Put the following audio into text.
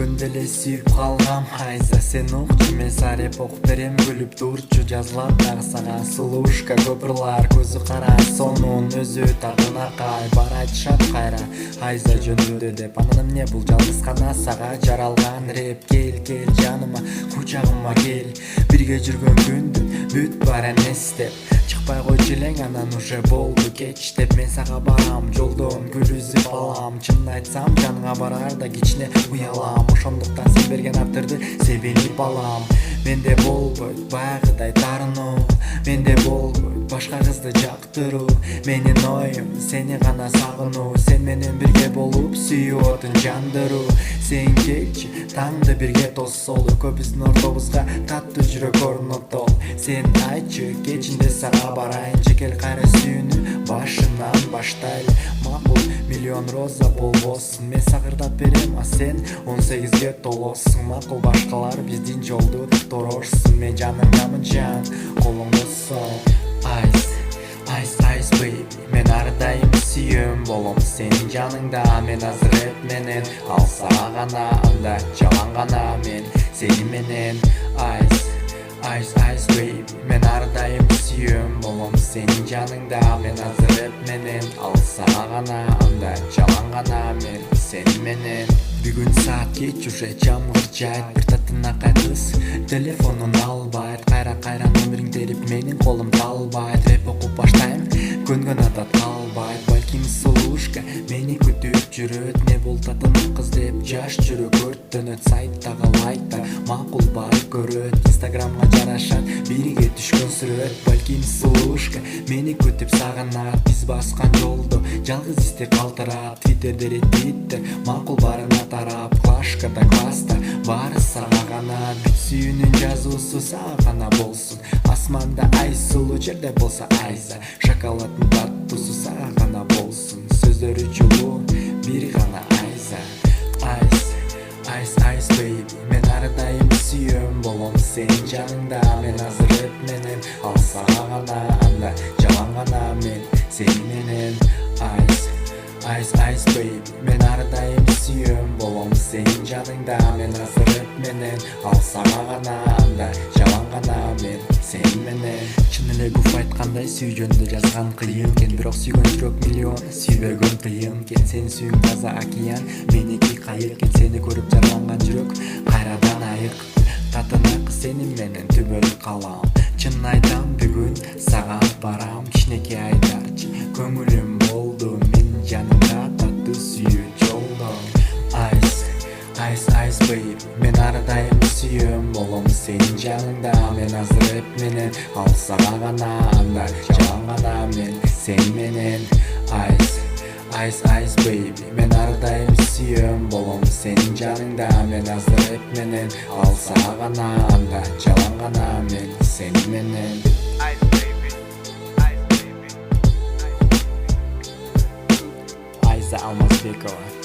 көргөндө эле сүйүп калгам. Айза сен укчу мен сареп окуп берем, күлүп турчу жазылат дагы сага сулушка. Көпырлар көзү кара, сонун өзү тартын аркай, бар айтышат кайра Айза жөнүндө деп. Анан эмне бул жалгыз гана сага жаралган реп? Кел кел жаныма, кучагыма кел, бирге жүргөн күндүн бүт баарын эстеп. Чыкпай койчу элең, анан уже болду кеч деп. Мен сага барам жолдон гүл үзүп алам. Чынын айтсам жаныңа барарда кичине уялам. Ошондуктан сен берген атырды себелип алам. Менде болбойт баягыдай тарынуу, менде болбойт башка кызды жактыруу. Менин оюм сени гана сагынуу, сен менен бирге болуп сүйүү отун жандыруу. Сен келчи таңды бирге тоссолу, көбүбүздүн ортобузга таттуу жүрөк орнотол. Сен айтчы кечинде сага барайынчы, кел кайра сүйүүнү башынан баштайлы. Макул миллион роза болбосун, мен сагырдап берем, а сен 18-ге толосуң. Макул башкалар биздин жолду торошсун, мен жаныңдамын жан, колуңду сол. Айс, айс, айс, baby, мен ар дайым сүйөм болом сенин жаныңда. Мен азыр рэп менен, ал сага гана, анда жалаң гана мен сени менен. Айс, айс, айс, baby, мен ар дайым сүйөм болом сенин жаныңда. Мен азыр рэп менен, ал сага гана, анда жалаң гана мен сени менен. Бүгүн саат кеч уже жамгыр жайт, бир татынакай кыз телефонун албайт. Кайра номериң терип менин колум талбайт. Рэп окуп баштайм, көнгөн адат калбайт. Балким сулушка мени күтүп жүрөт, не бул татынак кыз деп жаш жүрөк өрттөнөт. Сайттагы лайктар макул бай көрөт, инстаграмга жарашат бирге түшкөн сүрөт. Балким сулушка мени күтүп сагынат, биз баскан жолдо жалгыз исти калтырап. Твиттерде ретвиттер макул баарына тарап, клашкада класста баары сага гана. Бүт сүйүүнүн жазуусу сага гана болсун, асманда ай сулуу, жерде болсо айза. Шоколаддын таттуусу сага гана болсун, сөздөрү жылуу, бир гана айза. Айс, айс, айс, baby, мен ар дайым сүйөм болом сенин жаныңда. Мен азыр рэп менен, ал сага гана, анда жалаң гана мен сени менен. Айс, айс, айс, baby, мен ар дайым сүйөм болом сенин жаныңда. Мен азыр рэп менен, ал сага гана, анда жалаң гана мен сени менен. Чын эле Гуф айткандай сүйүү жөнүндө жазган кыйын экен, бирок сүйгөн жүрөк миллион, сүйө бергөн кыйын экен. Сени сүйүүң таза океан, меники кайык экен. Сени көрүп жараланган жүрөк кайрадан айык. Татынак сенин менен түбөлүк калам. Чынын айтам бүгүн сага барам, кичинекей айдарчы көңүлүм болду менин жанымда, таттуу сүйүү жолдо. Айс, айс, айс, baby, мен ар дайым сүйөм болом сенин жаныңда. Мен азыр рэп менен, ал сага гана, анда жалаң гана мен сени менен. Айс, айс, айс, baby, мен ар дайым сүйөм болом сенин жаныңда. Мен азыр рэп менен, ал сага гана, анда жалаң гана мен сени менен. Ice baby, ice baby, ice baby. Айза Алмазбекова.